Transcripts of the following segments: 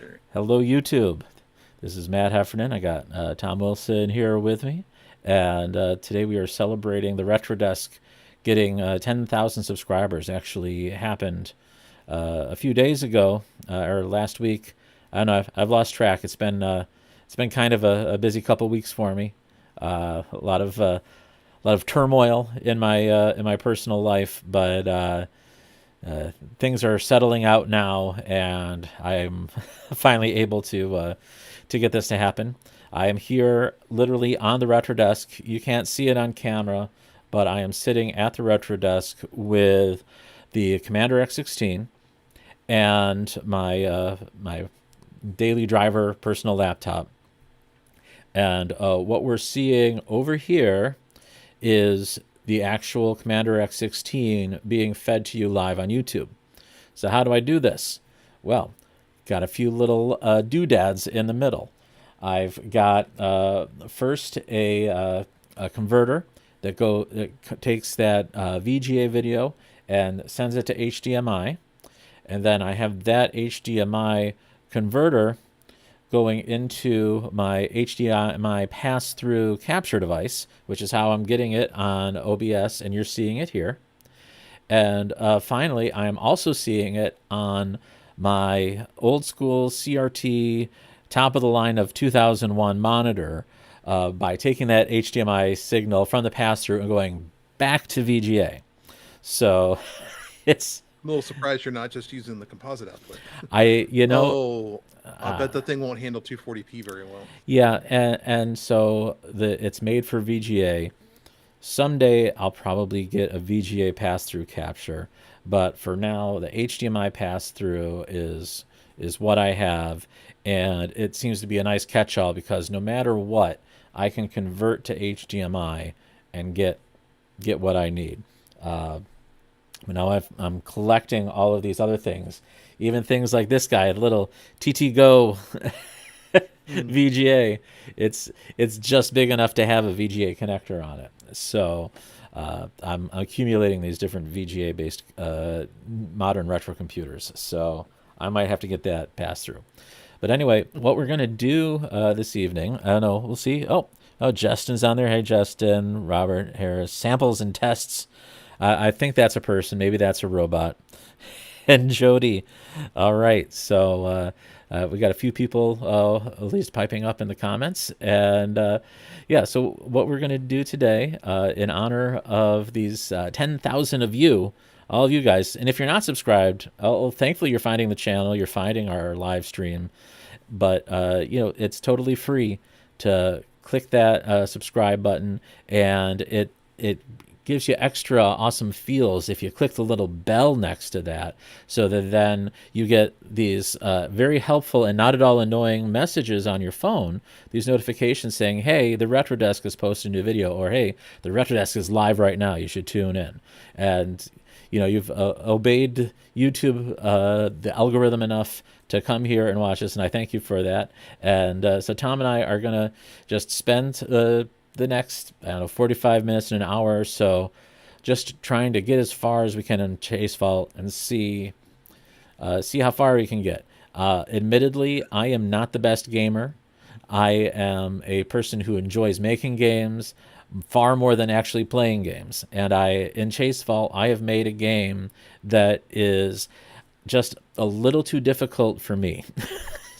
there. Hello, YouTube. This is Matt Heffernan. I got Tom Wilson here with me, and today we are celebrating the Retro Desk getting 10,000 subscribers. Actually happened a few days ago or last week. I don't know. I've lost track. It's been kind of a busy couple weeks for me. A lot of turmoil in my personal life, but things are settling out now, and I'm finally able to get this to happen. I am here literally on the retro desk. You can't see it on camera, but I am sitting at the retro desk with the Commander X16 and my daily driver personal laptop. And what we're seeing over here is the actual Commander X16 being fed to you live on YouTube. So how do I do this? Well, got a few little doodads in the middle. I've got first a converter that takes that VGA video and sends it to HDMI, and then I have that HDMI converter going into my HDMI pass-through capture device, which is how I'm getting it on OBS, and you're seeing it here. And finally, I am also seeing it on my old school CRT top of the line of 2001 monitor by taking that HDMI signal from the pass-through and going back to VGA. So it's I'm a little surprised you're not just using the composite output. I you know Oh, I bet the thing won't handle 240p very well. Yeah, and so it's made for VGA. Someday I'll probably get a VGA pass-through capture, but for now the HDMI pass-through is what I have, and it seems to be a nice catch-all because no matter what, I can convert to HDMI and get what I need. Now I'm collecting all of these other things, even things like this guy, a little TT Go VGA. It's just big enough to have a VGA connector on it. So I'm accumulating these different VGA based modern retro computers. So I might have to get that passed through. But anyway, what we're gonna do this evening, I don't know, we'll see. Oh, Justin's on there. Hey, Justin, Robert Harris, samples and tests. I think that's a person. Maybe that's a robot. And Jody. All right. So we got a few people at least piping up in the comments. And yeah, so what we're going to do today in honor of these 10,000 of you, all of you guys, and if you're not subscribed, thankfully you're finding the channel, you're finding our live stream. But, it's totally free to click that subscribe button, and it gives you extra awesome feels if you click the little bell next to that, so that then you get these very helpful and not at all annoying messages on your phone, these notifications saying, hey, the Retro Desk has posted a new video, or hey, the Retro Desk is live right now, you should tune in. And you've obeyed YouTube, the algorithm, enough to come here and watch this, and I thank you for that. And so Tom and I are going to just spend the next, I don't know, 45 minutes and an hour or so just trying to get as far as we can in Chase Vault and see how far we can get. Admittedly, I am not the best gamer. I am a person who enjoys making games far more than actually playing games. And in Chase Vault, I have made a game that is just a little too difficult for me.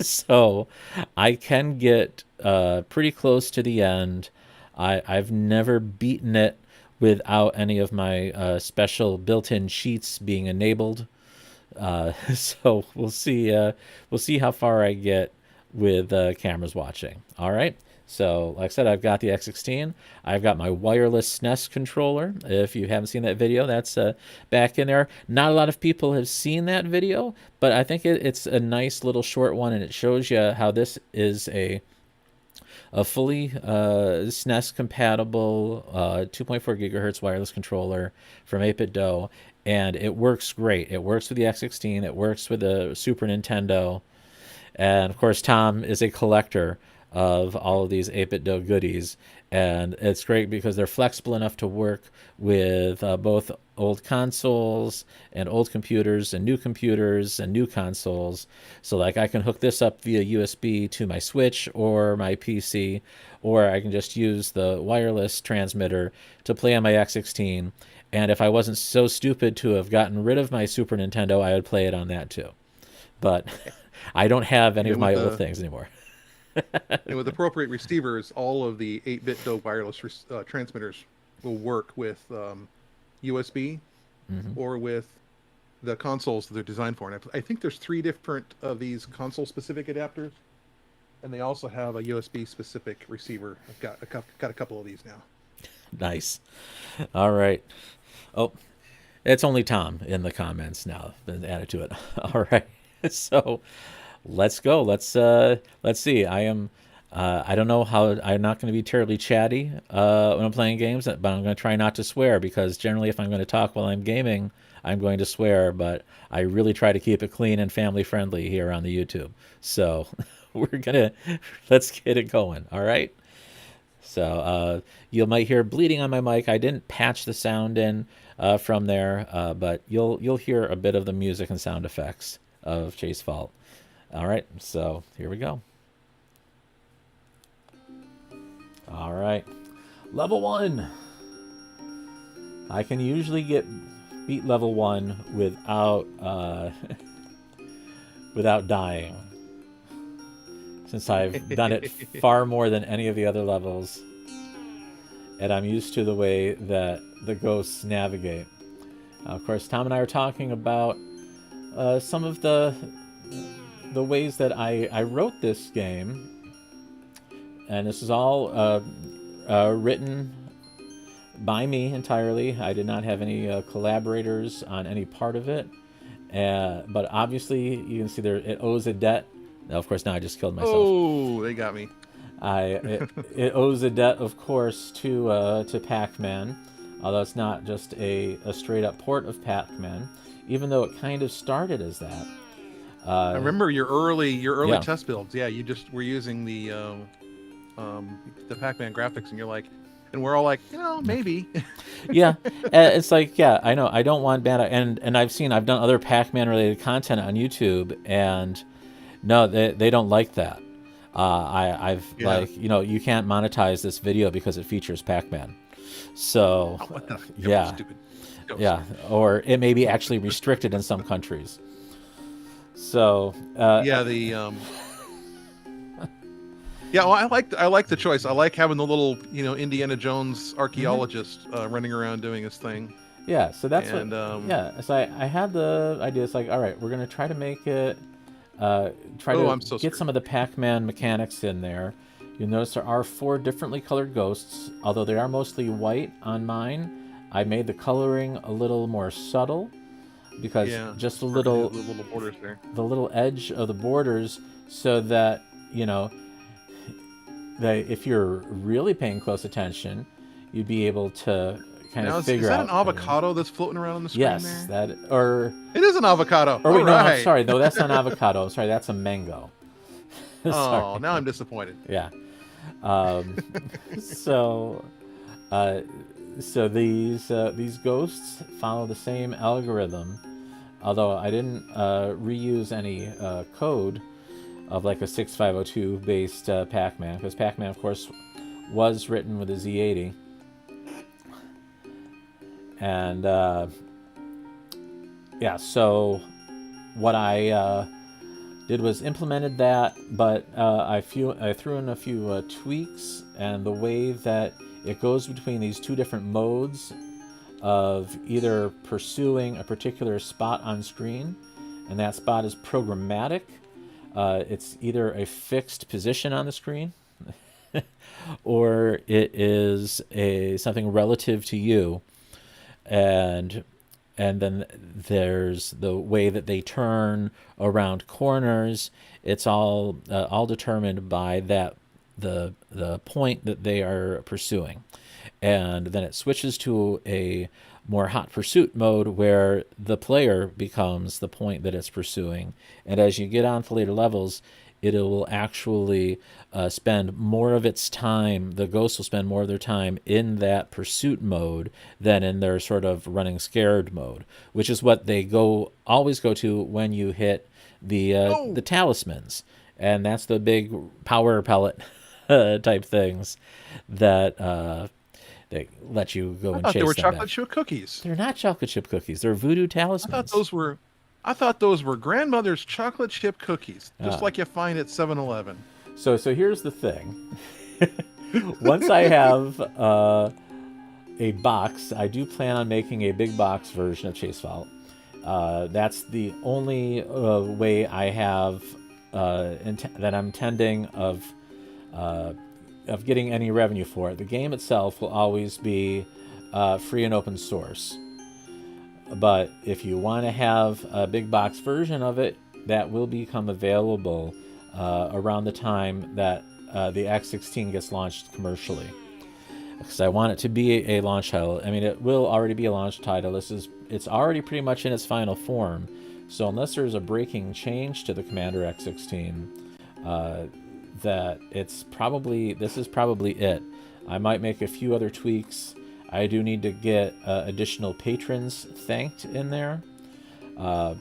So I can get pretty close to the end. I've never beaten it without any of my special built-in cheats being enabled. So we'll see how far I get with cameras watching. All right. So like I said, I've got the X16. I've got my wireless SNES controller. If you haven't seen that video, that's back in there. Not a lot of people have seen that video, but I think it's a nice little short one, and it shows you how this is a fully SNES compatible 2.4 gigahertz wireless controller from 8BitDo, and it works great. It works with the X16. It works with the Super Nintendo, and of course Tom is a collector of all of these 8BitDo goodies, and it's great because they're flexible enough to work with both old consoles and old computers and new consoles. So like I can hook this up via USB to my Switch or my PC, or I can just use the wireless transmitter to play on my X16. And if I wasn't so stupid to have gotten rid of my Super Nintendo, I would play it on that too. But I don't have any of my old things anymore. And with appropriate receivers, all of the 8-bit DOE wireless transmitters will work with USB or with the consoles that they're designed for. And I think there's 3 different of these console-specific adapters, and they also have a USB-specific receiver. I've got a couple of these now. Nice. All right. Oh, it's only Tom in the comments now. Been added to it. All right. So let's go. Let's see. I don't know how. I'm not going to be terribly chatty when I'm playing games, but I'm going to try not to swear, because generally if I'm going to talk while I'm gaming, I'm going to swear, but I really try to keep it clean and family friendly here on the YouTube. So let's get it going. All right. So you might hear bleeding on my mic. I didn't patch the sound in from there, but you'll hear a bit of the music and sound effects of Chase Fault. All right, so here we go. All right, level 1. I can usually beat level 1 without without dying, since I've done it far more than any of the other levels, and I'm used to the way that the ghosts navigate. Of course, Tom and I are talking about some of the ways that I wrote this game, and this is all written by me entirely. I did not have any collaborators on any part of it, but obviously you can see there it owes a debt. Now, of course, now I just killed myself. Oh, they got me. It owes a debt, of course, to Pac-Man, although it's not just a straight-up port of Pac-Man, even though it kind of started as that. I remember your early test builds. Yeah, you just were using the Pac-Man graphics, and you're like, and we're all like, maybe. Yeah, it's like, yeah, I know, I don't want bad, and I've done other Pac-Man related content on YouTube, and no, they don't like that. You can't monetize this video because it features Pac-Man. So, what the yeah, stupid. Yeah, or it may be actually restricted in some countries. So, well, I like the choice. I like having the little, Indiana Jones archaeologist running around doing his thing. Yeah, so that's So I had the idea. It's like, all right, we're gonna try to make it. Get some of the Pac-Man mechanics in there. You'll notice there are 4 differently colored ghosts, although they are mostly white on mine. I made the coloring a little more subtle, because just the little borders there, the little edge of the borders, so that that if you're really paying close attention, you'd be able to kind of figure out. Is that an avocado that's floating around on the screen? Yes, there? It is an avocado. Or wait, no, I'm sorry. No, that's not an avocado. I'm sorry, that's a mango. Oh, now I'm disappointed. Yeah. So these ghosts follow the same algorithm, although I didn't reuse any code of like a 6502 based Pac-Man, because Pac-Man, of course, was written with a Z80. And so what I did was implemented that, but I threw in a few tweaks, and the way that it goes between these 2 different modes of either pursuing a particular spot on screen, and that spot is programmatic. It's either a fixed position on the screen, or it is something relative to you. And then there's the way that they turn around corners. It's all determined by the point that they are pursuing. And then it switches to a more hot pursuit mode, where the player becomes the point that it's pursuing. And as you get on to later levels, it will actually spend more of its time, the ghosts will spend more of their time in that pursuit mode than in their sort of running scared mode, which is what they always go to when you hit the talismans. And that's the big power pellet type things that they let you go I and thought chase they were them chocolate back. chip cookies. They're not chocolate chip cookies. They're voodoo I talismans. thought those were grandmother's chocolate chip cookies, just like you find at 7-Eleven. So here's the thing. Once I have a box, I do plan on making a big box version of Chase Vault. That's the only way I have that I'm intending of getting any revenue for it. The game itself will always be free and open source. But if you want to have a big box version of it, that will become available around the time that the X16 gets launched commercially. Because I want it to be a launch title. I mean, it will already be a launch title. It's already pretty much in its final form. So unless there's a breaking change to the Commander X16, that this is probably it. I might make a few other tweaks. I do need to get additional patrons thanked in there. But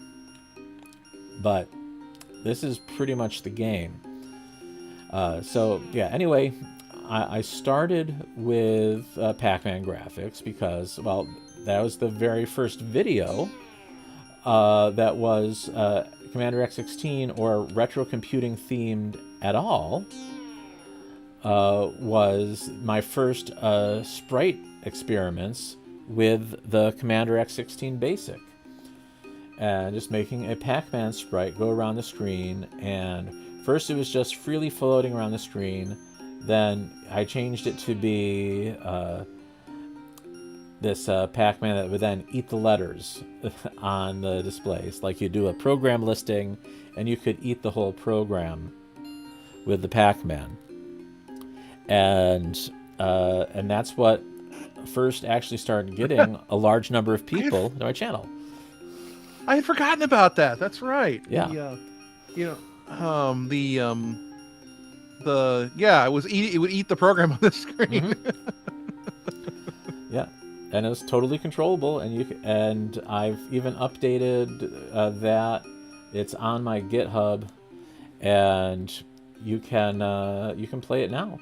this is pretty much the game. So yeah, anyway, I started with Pac-Man graphics because, well, that was the very first video that was Commander X16 or retro computing themed at all. Was my first sprite experiments with the Commander X16 Basic. And just making a Pac-Man sprite go around the screen. And first it was just freely floating around the screen. Then I changed it to be this Pac-Man that would then eat the letters on the displays. Like you do a program listing and you could eat the whole program with the Pac-Man. And that's what first actually started getting a large number of people to my channel. I had forgotten about that. That's right. Yeah. It would eat the program on the screen. Mm-hmm. Yeah, and it was totally controllable, and I've even updated that. It's on my GitHub, and you can play it now.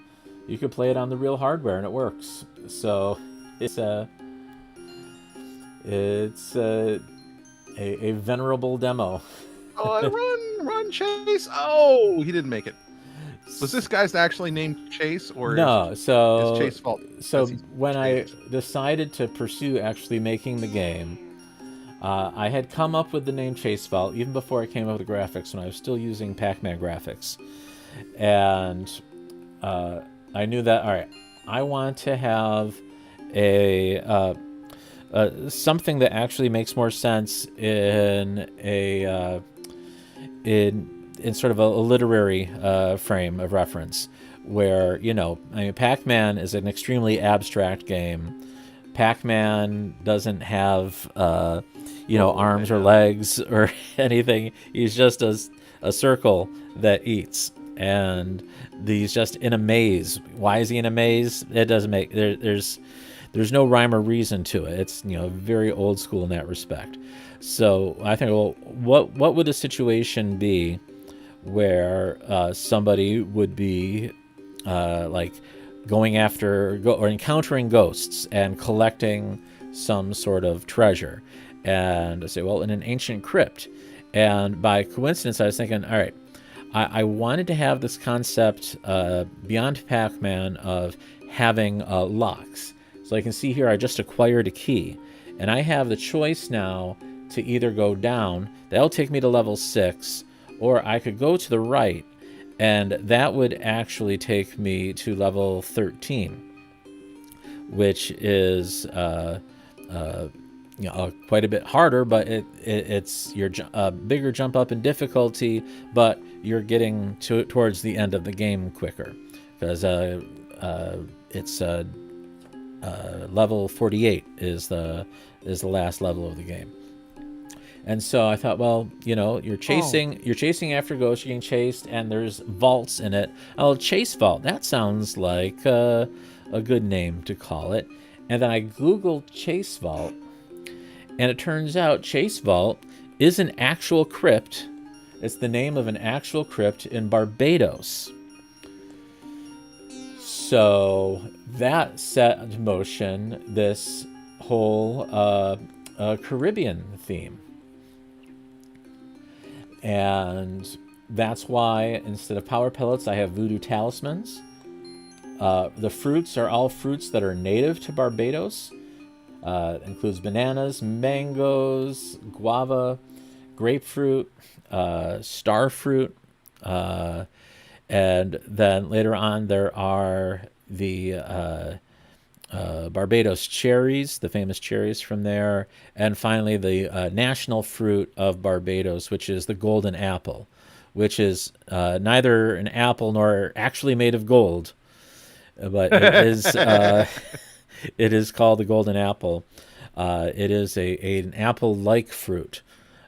You can play it on the real hardware, and it works. So it's a venerable demo. Oh, run, Chase! Oh, he didn't make it. Was this guy's actually named Chase, or no? It's Chase fault. So when I decided to pursue actually making the game, I had come up with the name Chase Vault even before I came up with the graphics, when I was still using Pac-Man graphics, and I knew that, all right, I want to have a something that actually makes more sense in in sort of a literary frame of reference, where, Pac-Man is an extremely abstract game. Pac-Man doesn't have arms or legs or anything. He's just a circle that eats. And he's just in a maze. Why is he in a maze? It doesn't make there's no rhyme or reason to it. It's very old school in that respect. So I think, well, what would a situation be where somebody would be like going after or encountering ghosts and collecting some sort of treasure, and I say, well, in an ancient crypt. And by coincidence, I was thinking, all right, I wanted to have this concept beyond Pac-Man of having locks. So I can see here I just acquired a key, and I have the choice now to either go down, that'll take me to level 6, or I could go to the right, and that would actually take me to level 13, which is quite a bit harder, but it's your bigger jump up in difficulty, but you're getting towards the end of the game quicker, because it's level 48 is the last level of the game. And so I thought, well, Oh, you're chasing after ghosts, you're getting chased, and there's vaults in it. Oh, Chase Vault. That sounds like a good name to call it. And then I Googled Chase Vault, and it turns out Chase Vault is an actual crypt. It's the name of an actual crypt in Barbados. So that set into motion this whole Caribbean theme. And that's why instead of power pellets, I have voodoo talismans. The fruits are all fruits that are native to Barbados. Includes bananas, mangoes, guava, grapefruit, star fruit, and then later on there are the Barbados cherries, the famous cherries from there, and finally the national fruit of Barbados, which is the golden apple, which is neither an apple nor actually made of gold, but it is it is called the golden apple. It is an apple-like fruit,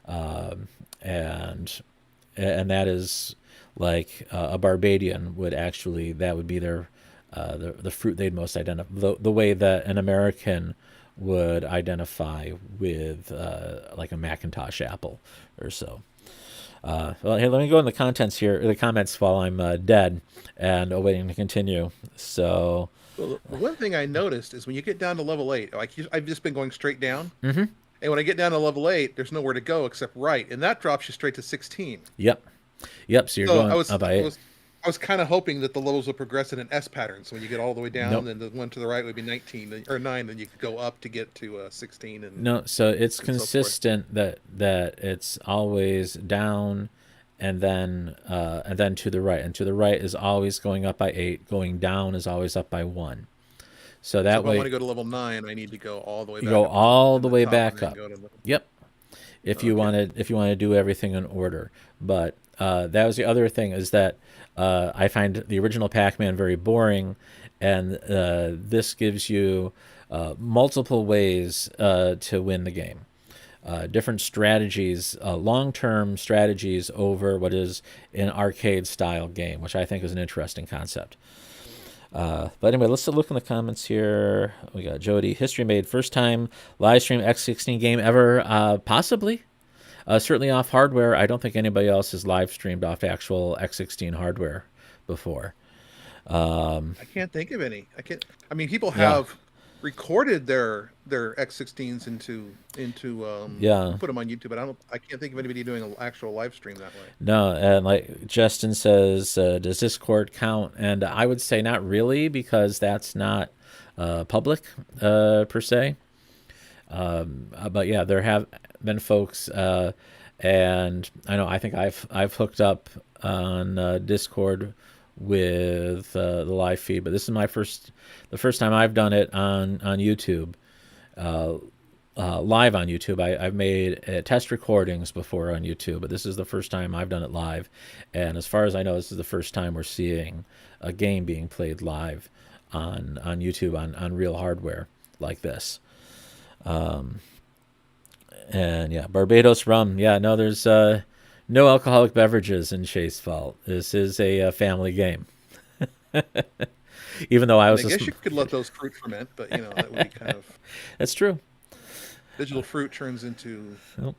um, and that is like a Barbadian would actually, that would be their the fruit they'd most identify, the way that an American would identify with like a Macintosh apple or so. Well, here, let me go in the the comments while I'm dead and waiting to continue. So, well, the one thing I noticed is when you get down to level 8, like I've just been going straight down, mhm. and when I get down to level 8, there's nowhere to go except right, and that drops you straight to 16. Yep, yep. So you're So going up by I eight. was I was kind of hoping that the levels would progress in an S pattern. So when you get all the way down, Nope. then the one to the right would be 19 or 9, then you could go up to get to 16 No, so it's and so forth. consistent that it's always down and then to the right. And to the right is always going up by 8, going down is always up by 1. So So that if I want way to go to level 9, I need to go all the way you back go up to the all in the the way top and back then up. go to level. Yep. Okay. If you want to do everything in order. But that was the other thing, is that I find the original Pac-Man very boring, and this gives you multiple ways to win the game. Different strategies, long-term strategies over what is an arcade-style game, which I think is an interesting concept. But anyway, let's look in the comments here. We got Jody. History made. First time live stream X16 game ever. Possibly. Certainly off hardware. I don't think anybody else has live streamed off actual X16 hardware before. I can't think of any. I can't. I mean, people Yeah. have recorded their X16s into Yeah. put them on YouTube, but I can't think of anybody doing an actual live stream that way. No, and like Justin says, does Discord count? And I would say not really, because that's not public per se. But yeah, there have been folks, and I think I've hooked up on Discord with the live feed, but this is the first time I've done it on YouTube, uh, live on YouTube. I've made test recordings before on YouTube, but this is the first time I've done it live, and as far as I know, this is the first time we're seeing a game being played live on YouTube on real hardware like this. And yeah, Barbados rum. Yeah, no, there's no alcoholic beverages in Chase Vault. This is a family game. Even though I And was I guess you could let those fruit ferment, but that would be kind of that's true. digital fruit turns into. Oh,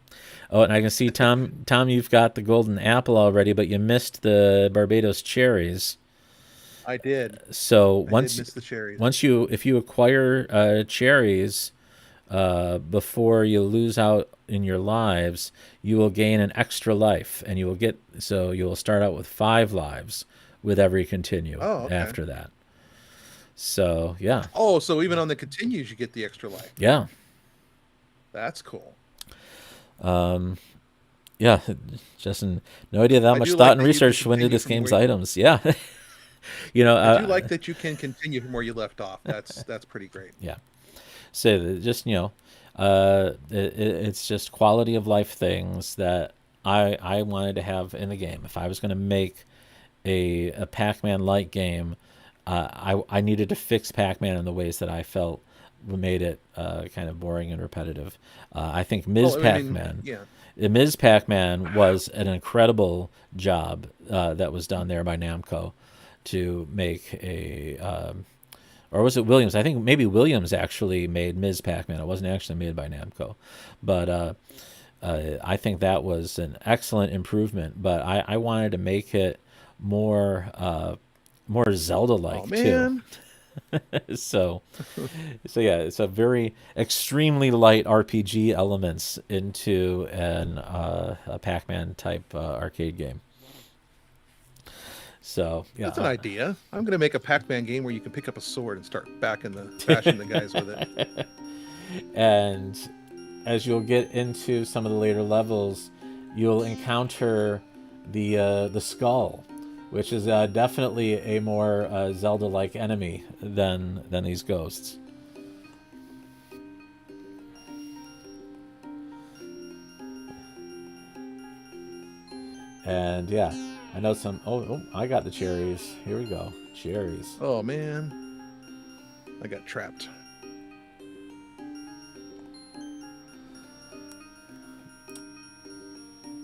oh, and I can see Tom, you've got the golden apple already, but you missed the Barbados cherries. I did. So I did miss the cherries. if you acquire cherries before you lose out in your lives, you will gain an extra life, and you will start out with 5 lives with every continue Oh, okay. after that. So yeah, Oh, so even on the continues, you get the extra life. yeah, That's cool. yeah. Justin, no idea that I much do thought like and that you can research went into continue this from game's where. items. Yeah, I do like that you can continue from where you left off. That's pretty great. yeah. So just it's just quality of life things that I wanted to have in the game. If I was going to make a Pac-Man like game, I needed to fix Pac-Man in the ways that I felt made it kind of boring and repetitive. I think Ms. Well, I mean, Pac-Man, yeah. Ms. Pac-Man was an incredible job that was done there by Namco to make a, or was it Williams? I think maybe Williams actually made Ms. Pac-Man. It wasn't actually made by Namco, but I think that was an excellent improvement. But I wanted to make it more Oh Zelda-like too. man. So yeah, it's a very extremely light RPG elements into a Pac-Man type arcade game. So yeah, That's an idea. I'm gonna make a Pac-Man game where you can pick up a sword and start bashing the guys with it. and as you'll get into some of the later levels, you'll encounter the skull, which is definitely a more Zelda-like enemy than these ghosts. And yeah, I know some. Oh, I got the cherries. Here we go, cherries. Oh man, I got trapped.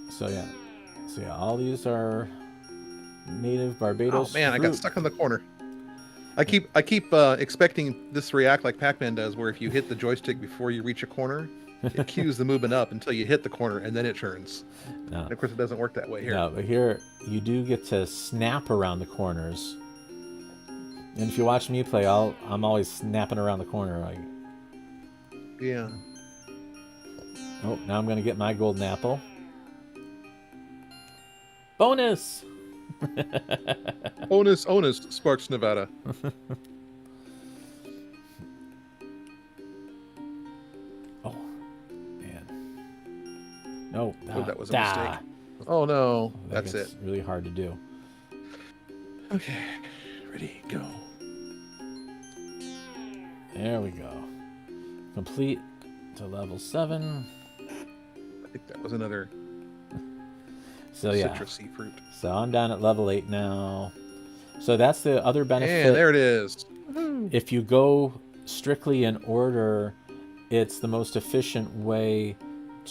So yeah, all these are native Barbados. Oh man, fruit. I got stuck in the corner. I keep expecting this to react like Pac-Man does, where if you hit the joystick before you reach a corner, it cues the movement up until you hit the corner, and then it turns. No. And of course, it doesn't work that way here. No, but here you do get to snap around the corners. And if you watch me play, I'm always snapping around the corner. Like, Yeah. oh, now I'm gonna get my golden apple. Bonus. Onus, Sparks, Nevada. Oh, man. No. Oh, that was a mistake. Oh no, that's it. Really hard to do. Okay, ready, go. There we go. Complete to level 7. I think that was another So yeah. citrusy fruit. So I'm down at level 8 now. So that's the other benefit. And there it is. If you go strictly in order, it's the most efficient way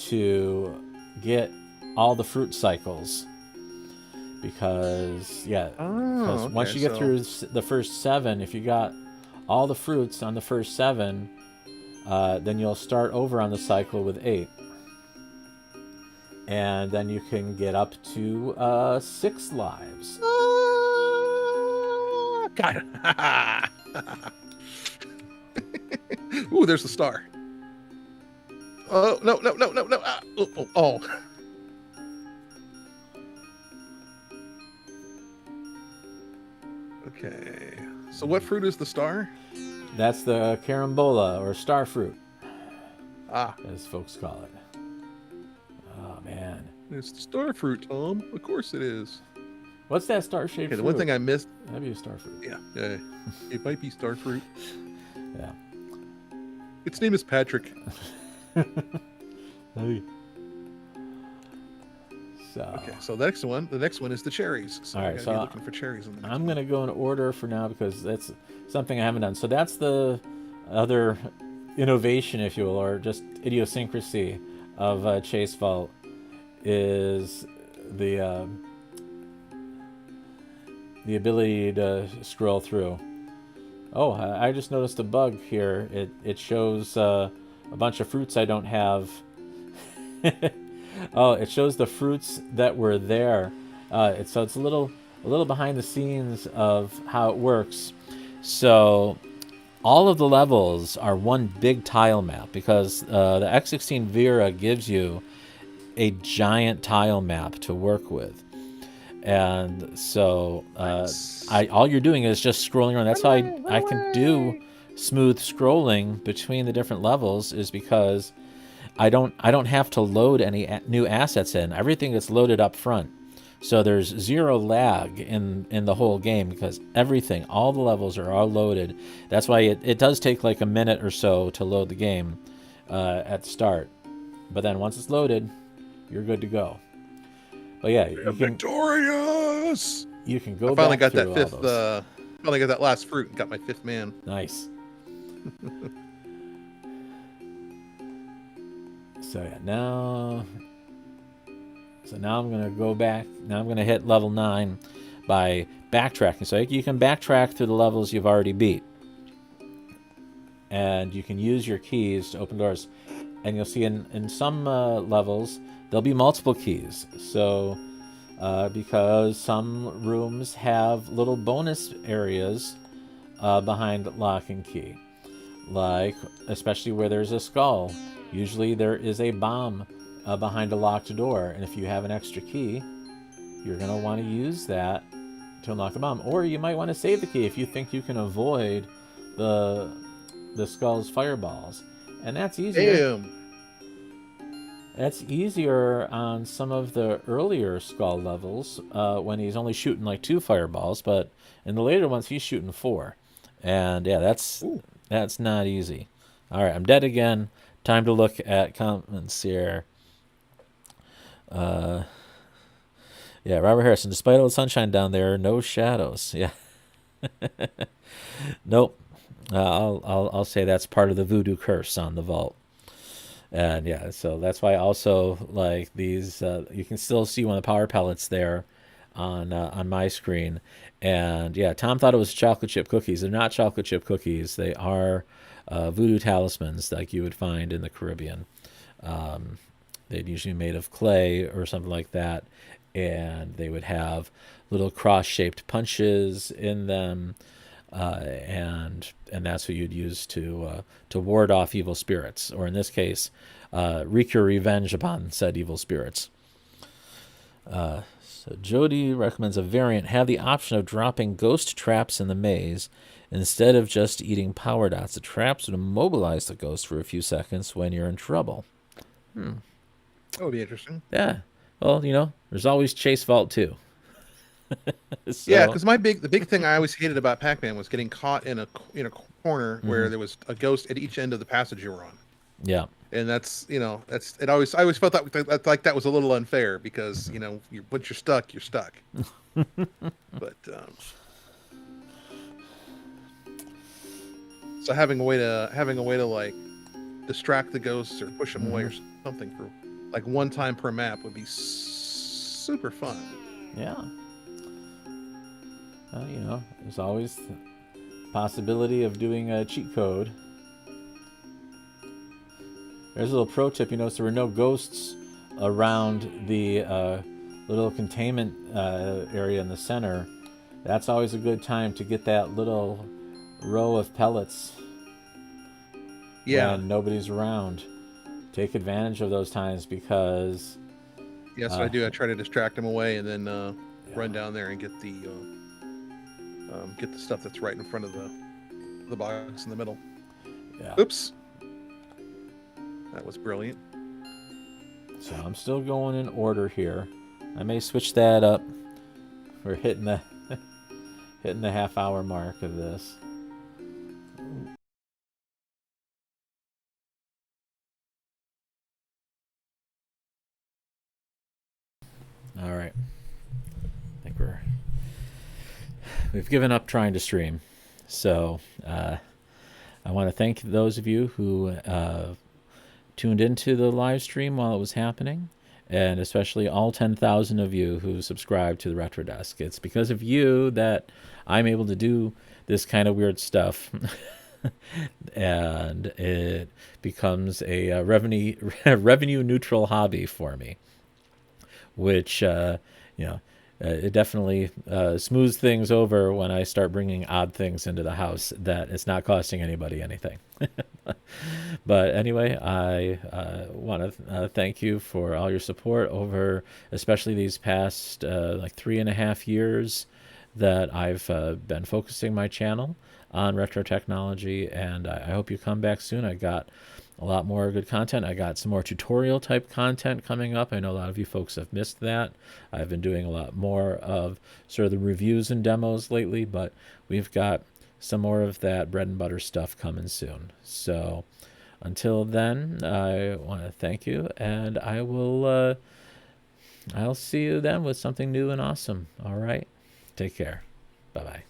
to get all the fruit cycles. Because once you get through the first 7, if you got all the fruits on the first 7, then you'll start over on the cycle with 8. And then you can get up to 6 lives. Got it. Ooh, there's the star. Oh, no. Ah, oh. Okay. So what fruit is the star? That's the carambola, or star fruit, Ah. as folks call it. Oh, man. It's the star fruit, Tom. Of course it is. What's that star-shaped Okay, fruit? the one thing I missed... That'd be a star fruit. Yeah. It might be star fruit. Yeah. Its name is Patrick. Hey. So. Okay, so the next one is the cherries. So all right, I gotta so be looking for cherries in the next I'm going to go in order for now because that's something I haven't done. So that's the other innovation, if you will, or just idiosyncrasy of Chase Vault, is the ability to scroll through. Oh, I just noticed a bug here. It shows a bunch of fruits I don't have. Oh, it shows the fruits that were there. So it's a little behind the scenes of how it works. So all of the levels are one big tile map because the X16 Vera gives you a giant tile map to work with. And so all you're doing is just scrolling around. That's how I can do smooth scrolling between the different levels, is because I don't have to load any new assets in. Everything gets loaded up front. So there's zero lag in the whole game because all the levels are all loaded. That's why it does take like a minute or so to load the game at the start. But then once it's loaded, you're good to go. But yeah, victorious. You can go. I finally back got through that fifth. all those. Finally got that last fruit and got my 5th man. Nice. So yeah, now I'm gonna go back. Now I'm gonna hit level 9 by backtracking. So you can backtrack through the levels you've already beat, and you can use your keys to open doors. And you'll see in some levels there'll be multiple keys. So because some rooms have little bonus areas behind lock and key, like especially where there's a skull. Usually there is a bomb behind a locked door, and if you have an extra key, you're going to want to use that to unlock the bomb. Or you might want to save the key if you think you can avoid the skull's fireballs. And that's easier. Damn. That's easier on some of the earlier skull levels when he's only shooting like 2 fireballs, but in the later ones he's shooting 4. And yeah, that's not easy. All right, I'm dead again. Time to look at comments here. Yeah, Robert Harrison. Despite all the sunshine down there, no shadows. Yeah. Nope. I'll say that's part of the voodoo curse on the vault. And yeah, so that's why also like these, you can still see one of the power pellets there on my screen. And yeah, Tom thought it was chocolate chip cookies. They're not chocolate chip cookies. They are voodoo talismans like you would find in the Caribbean. They'd usually be made of clay or something like that, and they would have little cross-shaped punches in them, and that's what you'd use to ward off evil spirits, or in this case, wreak your revenge upon said evil spirits. So Jody recommends a variant. Have the option of dropping ghost traps in the maze instead of just eating power dots. The traps would immobilize the ghost for a few seconds when you're in trouble. That would be interesting. Yeah. Well, there's always Chase Vault too. So, Yeah, because the big thing I always hated about Pac-Man was getting caught in a corner where there was a ghost at each end of the passage you were on. Yeah. And that's it. I always felt that was a little unfair because once you're stuck, you're stuck. But so having a way to like distract the ghosts or push them away or something for like one time per map would be super fun. Yeah. There's always the possibility of doing a cheat code. There's a little pro tip, so there were no ghosts around the little containment area in the center. That's always a good time to get that little row of pellets when nobody's around. Take advantage of those times because... Yes, I do. I try to distract them away and then run down there and get the stuff that's right in front of the box in the middle. Yeah. Oops. That was brilliant. So I'm still going in order here. I may switch that up. We're hitting the half-hour mark of this. All right. I think we've given up trying to stream. So I want to thank those of you who tuned into the live stream while it was happening, and especially all 10,000 of you who subscribed to the Retro Desk. It's because of you that I'm able to do this kind of weird stuff. And it becomes a revenue neutral hobby for me, which it definitely smooths things over when I start bringing odd things into the house that it's not costing anybody anything. But anyway, I want to thank you for all your support over especially these past like 3.5 years that I've been focusing my channel on retro technology, and I hope you come back soon. I got a lot more good content. I got some more tutorial type content coming up. I know a lot of you folks have missed that. I've been doing a lot more of sort of the reviews and demos lately, but we've got some more of that bread and butter stuff coming soon. So until then, I want to thank you, and I'll see you then with something new and awesome. All right. Take care. Bye-bye.